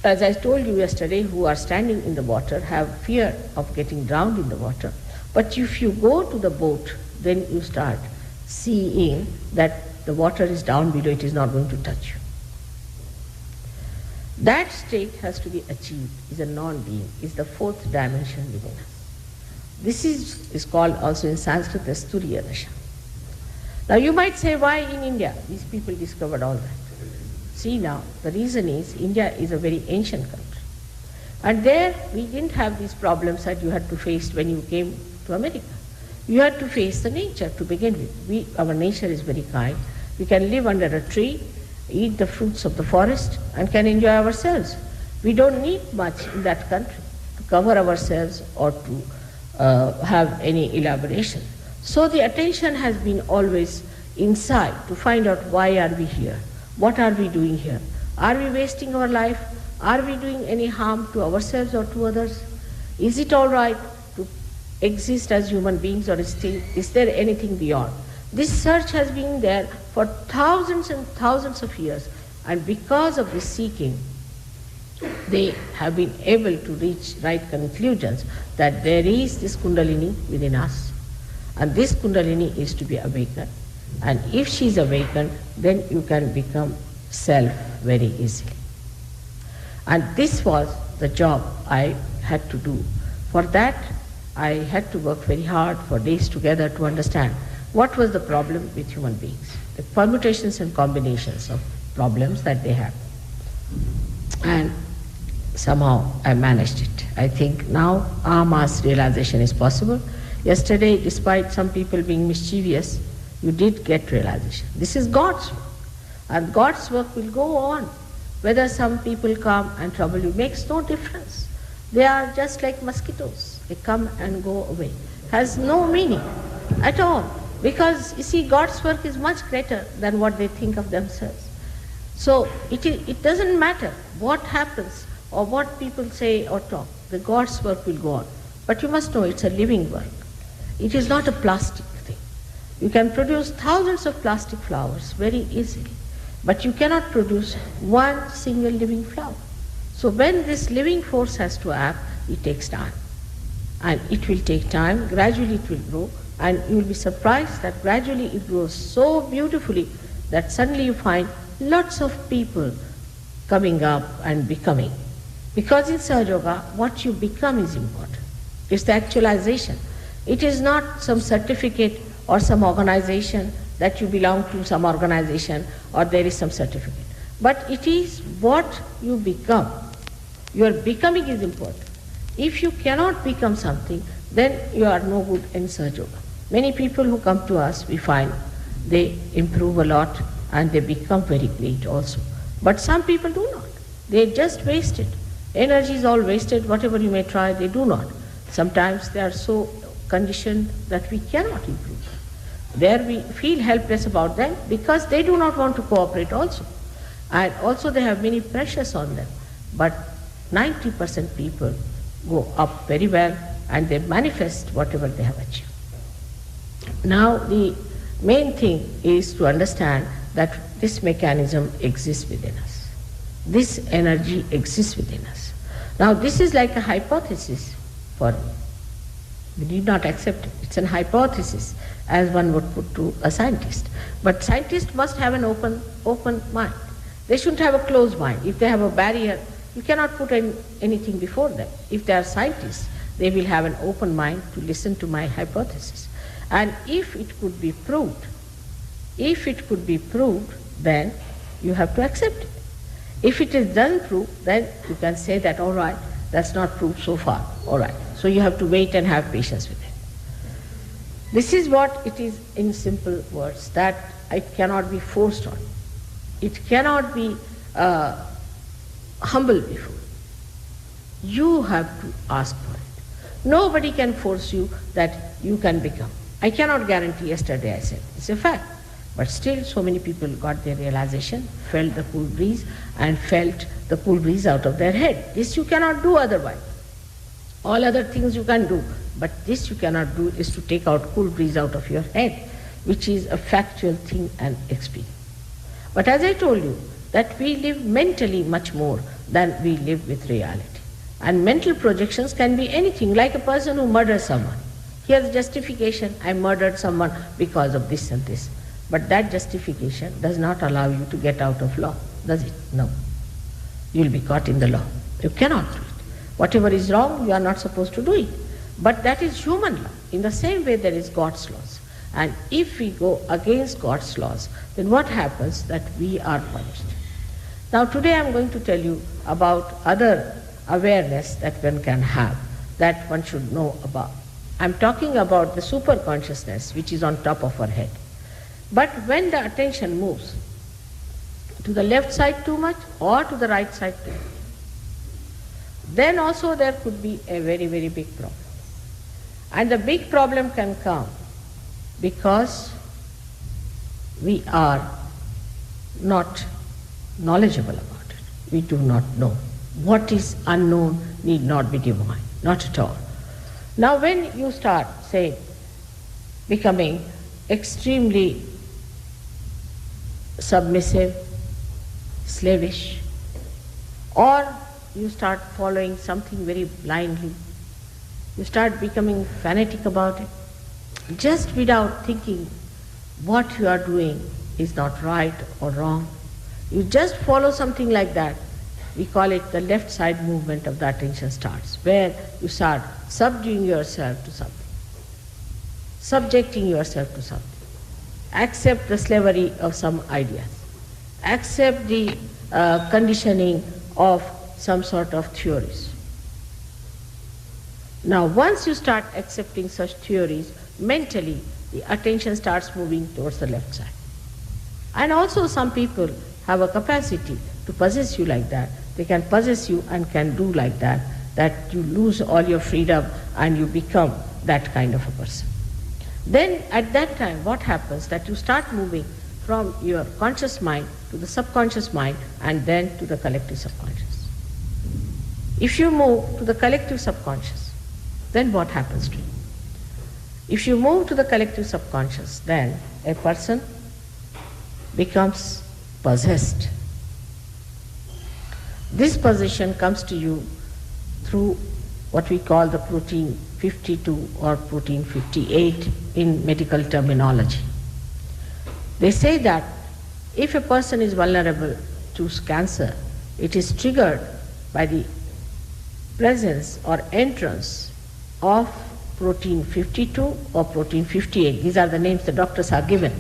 As I told you yesterday, who are standing in the water have fear of getting drowned in the water. But if you go to the boat, then you start seeing that the water is down below, it is not going to touch you. That state has to be achieved, is a non-being, is the fourth dimension within us. This is called also in Sanskrit as Turiya Dasha. Now you might say, why in India these people discovered all that? See now, the reason is India is a very ancient country. And there we didn't have these problems that you had to face when you came to America. You had to face the nature to begin with. Our nature is very kind. We can live under a tree, eat the fruits of the forest, and can enjoy ourselves. We don't need much in that country to cover ourselves or to have any elaboration. So the attention has been always inside to find out, why are we here? What are we doing here? Are we wasting our life? Are we doing any harm to ourselves or to others? Is it all right to exist as human beings, or is there anything beyond? This search has been there for thousands and thousands of years, and because of this seeking, they have been able to reach right conclusions that there is this Kundalini within us, and this Kundalini is to be awakened. And if she is awakened, then you can become self very easily. And this was the job I had to do. For that, I had to work very hard for days together to understand what was the problem with human beings, the permutations and combinations of problems that they have. And somehow I managed it. I think now mass realization is possible. Yesterday, despite some people being mischievous, you did get realization. This is God's work, and God's work will go on. Whether some people come and trouble you makes no difference. They are just like mosquitoes. They come and go away. Has no meaning at all. Because, you see, God's work is much greater than what they think of themselves. So it doesn't matter what happens or what people say or talk. The God's work will go on. But you must know it's a living work. It is not a plastic thing. You can produce thousands of plastic flowers very easily, but you cannot produce one single living flower. So when this living force has to act, it takes time. And it will take time, gradually it will grow, and you will be surprised that gradually it grows so beautifully that suddenly you find lots of people coming up and becoming. Because in Sahaja Yoga, what you become is important. It's the actualization. It is not some certificate or some organization that you belong to some organization or there is some certificate. but it is what you become. Your becoming is important. If you cannot become something, then you are no good in Sahaja Yoga. Many people who come to us, we find they improve a lot and they become very great also. But some people do not. They just waste it. Energy is all wasted. Whatever you may try, they do not. Sometimes they are so conditioned that we cannot improve. There we feel helpless about them because they do not want to cooperate also. And also they have many pressures on them. But 90% people go up very well and they manifest whatever they have achieved. Now the main thing is to understand that this mechanism exists within us. This energy exists within us. Now this is like a hypothesis for me. We need not accept it. It's an hypothesis, as one would put to a scientist. But scientists must have an open mind. They shouldn't have a closed mind. If they have a barrier, you cannot put anything before them. If they are scientists, they will have an open mind to listen to my hypothesis. And if it could be proved, then you have to accept it. If it is done proved, then you can say that, all right, that's not proved so far, all right. So you have to wait and have patience with it. This is what it is in simple words, that it cannot be forced on. It cannot be humble before. You have to ask for it. Nobody can force you that you can become. I cannot guarantee. Yesterday I said, it's a fact. But still so many people got their realization, felt the cool breeze and felt the cool breeze out of their head. This you cannot do otherwise. All other things you can do, but this you cannot do, is to take out cool breeze out of your head, which is a factual thing and experience. But as I told you, that we live mentally much more than we live with reality. And mental projections can be anything, like a person who murders someone. He has justification, I murdered someone because of this and this. But that justification does not allow you to get out of law, does it? No. You will be caught in the law. You cannot do it. Whatever is wrong, you are not supposed to do it. But that is human law. In the same way there is God's laws. And if we go against God's laws, then what happens? That we are punished. Now today I am going to tell you about other awareness that one can have, that one should know about. I am talking about the super consciousness which is on top of our head. But when the attention moves to the left side too much or to the right side too much, then also there could be a very, very big problem. And the big problem can come because we are not knowledgeable about it. We do not know. What is unknown need not be divine, not at all. Now when you start, say, becoming extremely submissive, slavish, or you start following something very blindly, you start becoming fanatic about it, just without thinking what you are doing is not right or wrong. You just follow something like that. We call it the left side movement of the attention starts, where you start subduing yourself to something, subjecting yourself to something. Accept the slavery of some ideas. Accept the conditioning of some sort of theories. Now once you start accepting such theories, mentally the attention starts moving towards the left side. And also some people have a capacity to possess you like that. They can possess you and can do like that, that you lose all your freedom and you become that kind of a person. Then at that time what happens, that you start moving from your conscious mind to the subconscious mind and then to the collective subconscious. If you move to the collective subconscious, then what happens to you? If you move to the collective subconscious, then a person becomes possessed. This possession comes to you through what we call the protein 52 or protein 58 in medical terminology. They say that if a person is vulnerable to cancer, it is triggered by the presence or entrance of protein 52 or protein 58. These are the names the doctors are given,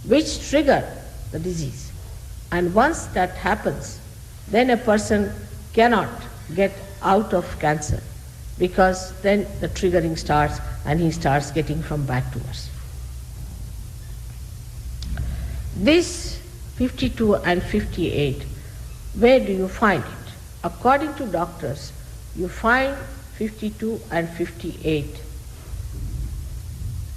which trigger the disease. And once that happens, then a person cannot get out of cancer, because then the triggering starts and he starts getting from bad to worse. This 52 and 58, where do you find it? According to doctors, you find 52 and 58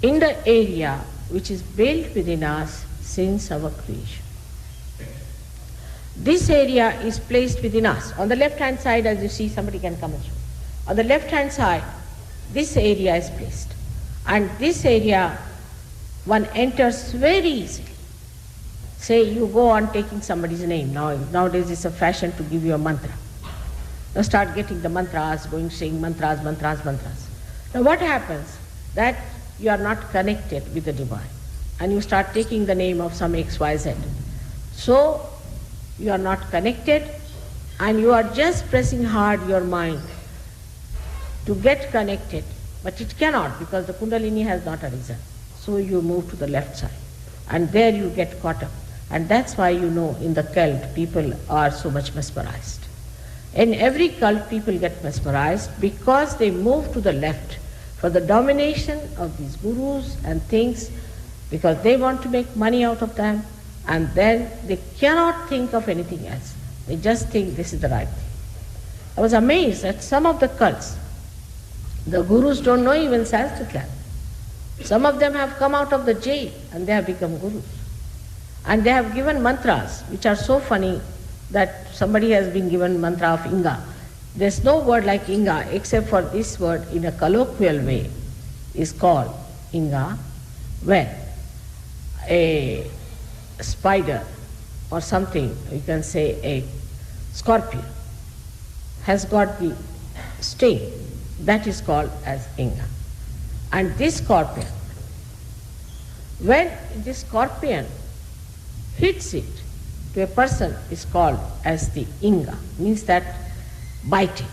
in the area which is built within us since our creation. This area is placed within us. On the left-hand side, as you see, somebody can come and show. On the left-hand side, this area is placed. And this area, one enters very easily. Say you go on taking somebody's name. Nowadays it's a fashion to give you a mantra. Now start getting the mantras, going saying mantras. Now what happens? That you are not connected with the divine. And you start taking the name of some XYZ. So you are not connected, and you are just pressing hard your mind to get connected, but it cannot, because the Kundalini has not arisen. So you move to the left side, and there you get caught up. And that's why you know in the cult people are so much mesmerized. In every cult people get mesmerized because they move to the left for the domination of these gurus and things, because they want to make money out of them, and then they cannot think of anything else. They just think this is the right thing. I was amazed at some of the cults. The gurus don't know even Sanskrit language. Some of them have come out of the jail and they have become gurus. And they have given mantras which are so funny that somebody has been given mantra of Inga. There's no word like Inga except for this word in a colloquial way is called Inga, when a spider or something, you can say a scorpion, has got the sting, that is called as Inga. And this scorpion, when this scorpion hits it to a person, is called as the Inga, means that biting.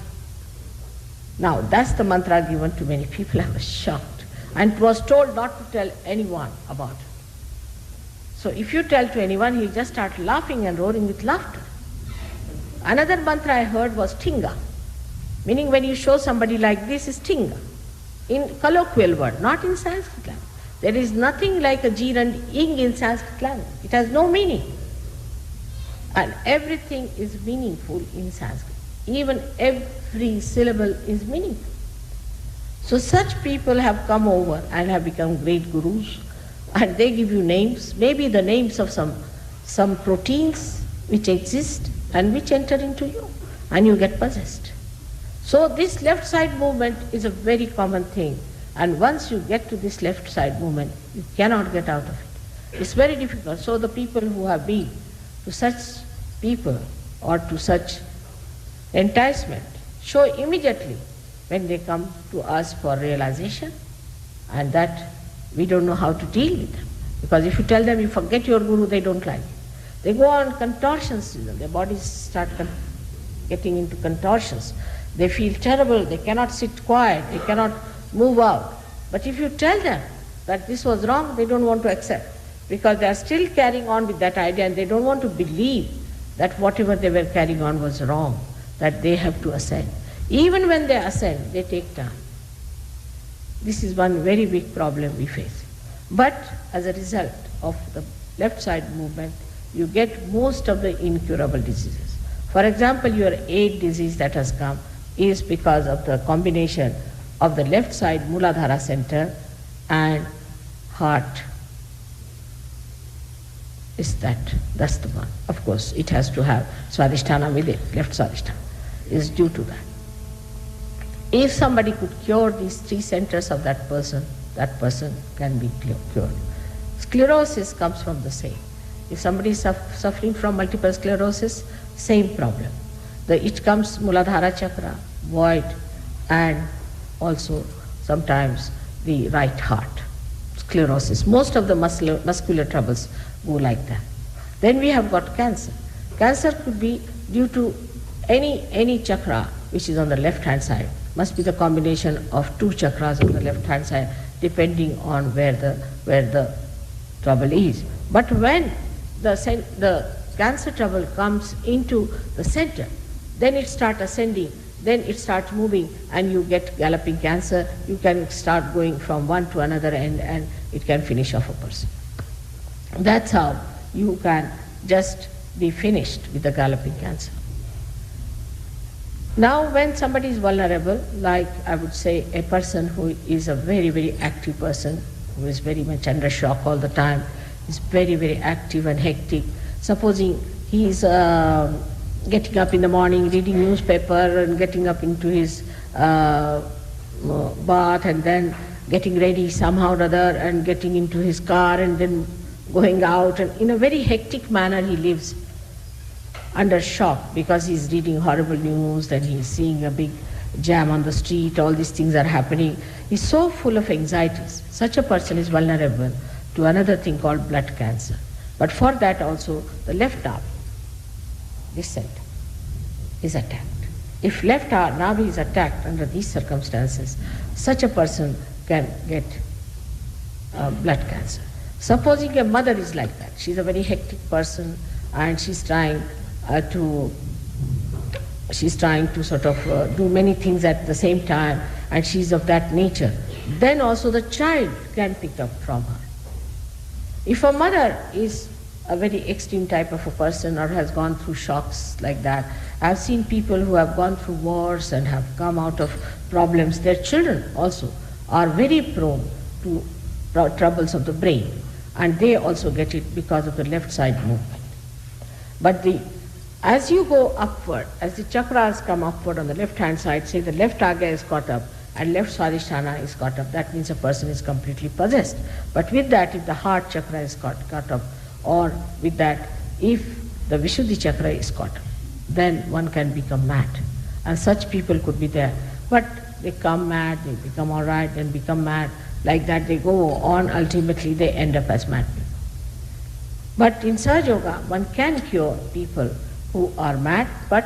Now that's the mantra given to many people. I was shocked, and it was told not to tell anyone about it. So if you tell to anyone, he'll just start laughing and roaring with laughter. Another mantra I heard was Tinga, meaning when you show somebody like this is Tinga, in colloquial word, not in Sanskrit language. There is nothing like a Jir and Ing in Sanskrit language. It has no meaning. And everything is meaningful in Sanskrit. Even every syllable is meaningful. So such people have come over and have become great gurus, and they give you names, maybe the names of some proteins which exist and which enter into you, and you get possessed. So this left side movement is a very common thing, and once you get to this left side movement, you cannot get out of it. It's very difficult. So the people who have been to such people or to such enticement show immediately when they come to us for realization, and that we don't know how to deal with them. Because if you tell them you forget your guru, they don't like it. They go on contortions, their bodies start getting into contortions. They feel terrible, they cannot sit quiet, they cannot move out. But if you tell them that this was wrong, they don't want to accept, because they are still carrying on with that idea, and they don't want to believe that whatever they were carrying on was wrong, that they have to ascend. Even when they ascend, they take time. This is one very big problem we face. But as a result of the left side movement, you get most of the incurable diseases. For example, your AIDS disease that has come is because of the combination of the left side Muladhara center and heart. That's the one. Of course, it has to have Swadhisthana with it, left Swadhisthana is due to that. If somebody could cure these three centers of that person can be cured. Sclerosis comes from the same. If somebody is suffering from multiple sclerosis, same problem. It comes Muladhara chakra, void, and also sometimes the right heart, sclerosis. Most of the muscular troubles go like that. Then we have got cancer. Cancer could be due to any chakra which is on the left hand side. Must be the combination of two chakras on the left hand side, depending on where the trouble is. But when the cancer trouble comes into the center, then it starts ascending, then it starts moving, and you get galloping cancer. You can start going from one to another end, and it can finish off a person. That's how you can just be finished with the galloping cancer. Now when somebody is vulnerable, like I would say a person who is a very, very active person, who is very much under shock all the time, is very, very active and hectic. Supposing he is getting up in the morning, reading newspaper, and getting up into his bath, and then getting ready somehow or other, and getting into his car, and then going out, and in a very hectic manner he lives under shock because he's reading horrible news, then he's seeing a big jam on the street, all these things are happening. He's so full of anxieties. Such a person is vulnerable to another thing called blood cancer. But for that also, the left arm, this center, is attacked. If left navi is attacked under these circumstances, such a person can get blood cancer. Supposing a mother is like that, she's a very hectic person, and she's trying to sort of do many things at the same time, and she's of that nature, then also the child can pick up from her. If a mother is a very extreme type of a person or has gone through shocks like that, I've seen people who have gone through wars and have come out of problems, their children also are very prone to troubles of the brain, and they also get it because of the left side movement. But as you go upward, as the chakras come upward on the left hand side, say the left agya is caught up and left swadhisthana is caught up, that means a person is completely possessed. But with that, if the heart chakra is caught up, or with that, if the Vishuddhi chakra is caught up, then one can become mad. And such people could be there. But they come mad, they become all right, then become mad. Like that they go on, ultimately they end up as mad people. But in Sahaja Yoga, one can cure people who are mad, but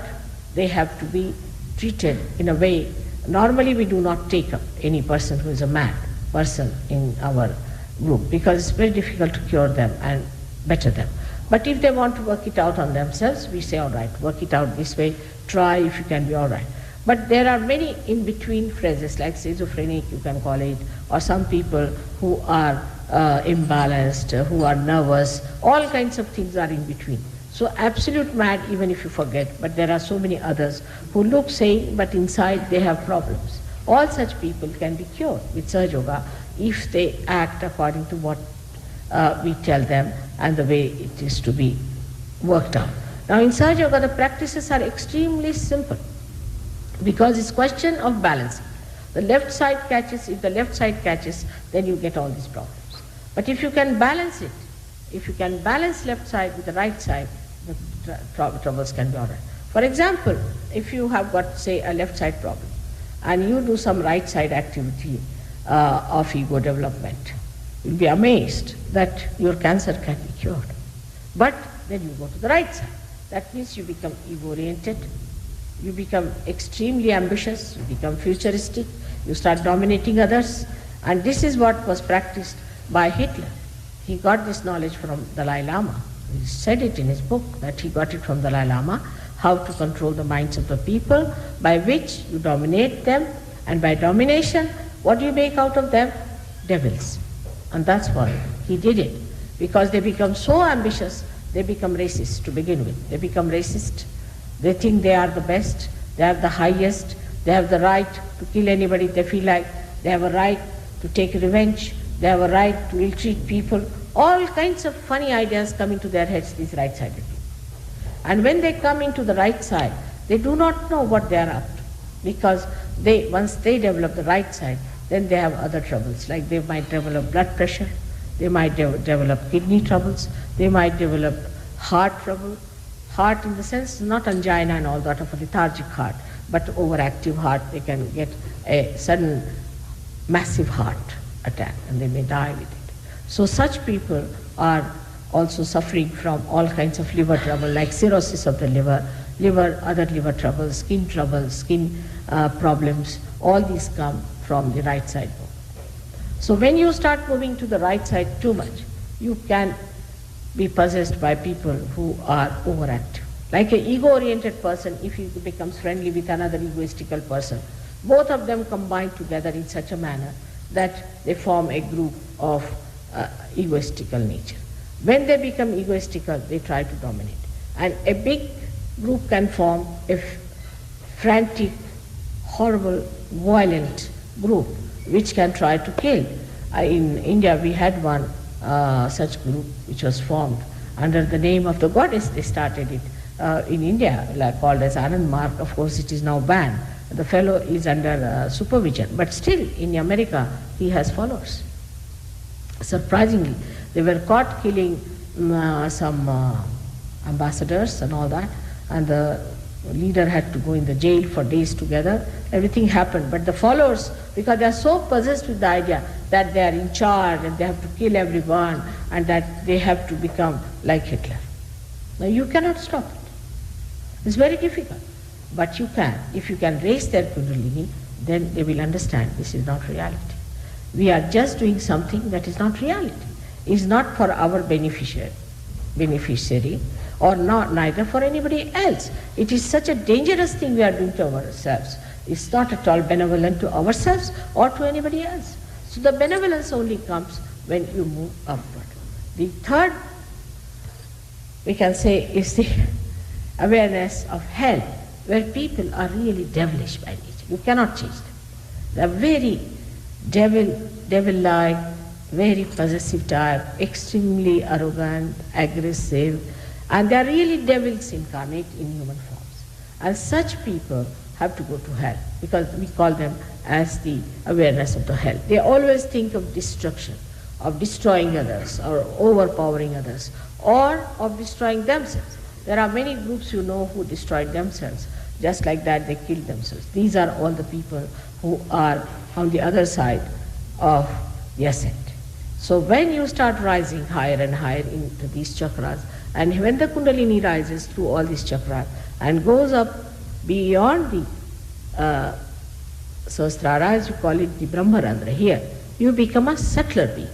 they have to be treated in a way. Normally we do not take up any person who is a mad person in our group, because it's very difficult to cure them and better them. But if they want to work it out on themselves, we say, all right, work it out this way, try if you can be all right. But there are many in-between phrases, like schizophrenic, you can call it, or some people who are imbalanced, who are nervous, all kinds of things are in between. So absolute mad, even if you forget, but there are so many others who look sane, but inside they have problems. All such people can be cured with Sahaja Yoga if they act according to what we tell them and the way it is to be worked out. Now in Sahaja Yoga, the practices are extremely simple, because it's question of balancing. The left side catches, if the left side catches, then you get all these problems. But if you can balance it, if you can balance left side with the right side, the troubles can be all right. For example, if you have got, say, a left side problem, and you do some right side activity of ego development, you'll be amazed that your cancer can be cured. But then you go to the right side. That means you become ego-oriented, you become extremely ambitious, you become futuristic, you start dominating others, and this is what was practiced by Hitler. He got this knowledge from Dalai Lama. He said it in his book that he got it from Dalai Lama, how to control the minds of the people, by which you dominate them, and by domination, what do you make out of them? Devils. And that's why he did it, because they become so ambitious, they become racist to begin with. They become racist. They think they are the best, they are the highest, they have the right to kill anybody they feel like, they have a right to take revenge, they have a right to ill-treat people. All kinds of funny ideas come into their heads, these right-sided people. And when they come into the right side, they do not know what they are up to, because once they develop the right side, then they have other troubles, like they might develop blood pressure, they might develop kidney troubles, they might develop heart trouble. Heart in the sense, not angina and all that of a lethargic heart, but overactive heart. They can get a sudden massive heart attack and they may die with it. So such people are also suffering from all kinds of liver trouble, like cirrhosis of the liver, other liver troubles, skin problems. All these come from the right side. So when you start moving to the right side too much, you can be possessed by people who are overactive. Like an ego-oriented person, if he becomes friendly with another egoistical person, both of them combine together in such a manner that they form a group of egoistical nature. When they become egoistical, they try to dominate. And a big group can form a frantic, horrible, violent group which can try to kill. In India, we had one such group which was formed under the name of the goddess. They started it in India, called as Anand Mark. Of course, it is now banned. The fellow is under supervision, but still in America he has followers. Surprisingly, they were caught killing some ambassadors and all that, and the leader had to go in the jail for days together. Everything happened, but the followers, because they are so possessed with the idea that they are in charge and they have to kill everyone and that they have to become like Hitler. Now you cannot stop it. It's very difficult, but you can. If you can raise their kundalini, then they will understand this is not reality. We are just doing something that is not reality. It's not for our beneficiary or not neither for anybody else. It is such a dangerous thing we are doing to ourselves. It's not at all benevolent to ourselves or to anybody else. So the benevolence only comes when you move upward. The third, we can say, is the awareness of hell, where people are really devilish by nature. You cannot change them. They are very devil-like, very possessive type, extremely arrogant, aggressive, and they are really devils incarnate in human forms. And such people have to go to hell, because we call them as the awareness of the hell. They always think of destruction, of destroying others, or overpowering others, or of destroying themselves. There are many groups you know who destroyed themselves. Just like that, they killed themselves. These are all the people who are on the other side of the ascent. So when you start rising higher and higher into these chakras, and when the Kundalini rises through all these chakras and goes up beyond the Sahasrara, as you call it, the Brahmarandra here, you become a subtler being.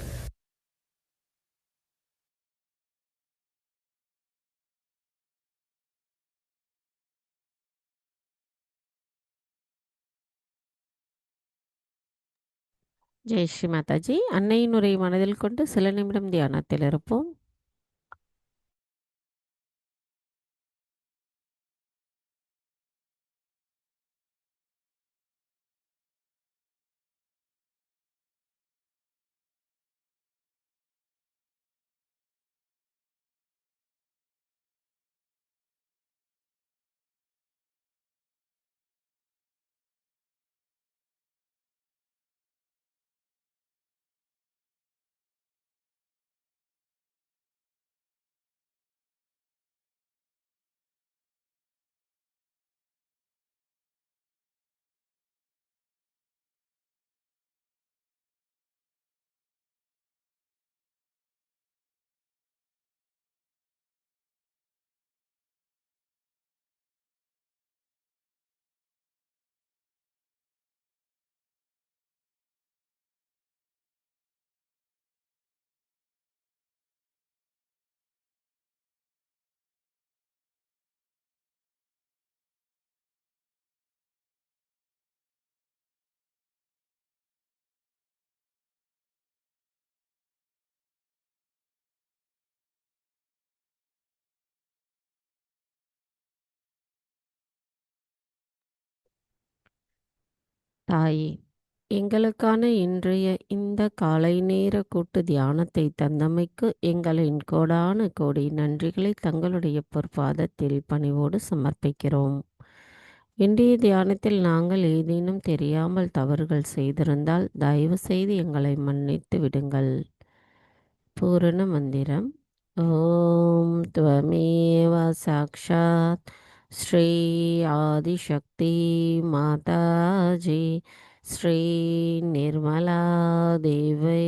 Jai Sri Mataji. அன்னையின் உரை மனதில் கொண்டு சில நிமிடம் தியானத்தில் இருப்போம். தாயே, எங்களுக்கான இன்றைய இந்த காலை நேர கூட்டு தியானத்தை தந்தமைக்கு எங்களின் கோடான கோடி நன்றிகளை தங்களுடைய பொற்பாதத்தில் பணிவோடு சமர்ப்பிக்கிறோம். இன்றைய தியானத்தில் நாங்கள் ஏதேனும் தெரியாமல் தவறுகள் செய்திருந்தால் தயவு செய்து எங்களை மன்னித்து விடுங்கள். பூரண மந்திரம். ஓம் துவமேவ சாக்ஷாத் ஸ்ரீ ஆதிசக்தி மாதாஜி ஸ்ரீ நிர்மலா தேவை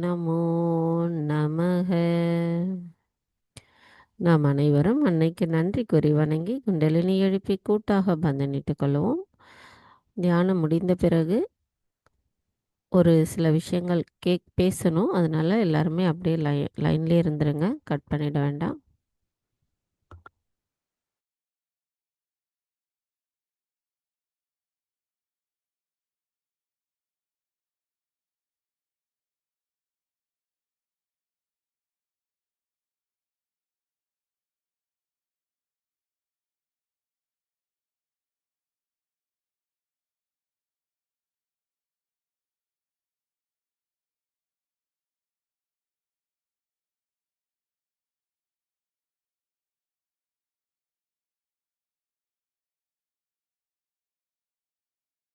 நமோ நமக. நாம் அனைவரும் அன்னைக்கு நன்றி கூறி வணங்கி குண்டலினி எழுப்பி கூட்டாக பந்தனிட்டுக் கொள்வோம். தியானம் முடிந்த பிறகு ஒரு சில விஷயங்கள் பேசணும். அதனால எல்லாருமே அப்படியே லைன்லேயே இருந்துருங்க. கட் பண்ணிட வேண்டாம்.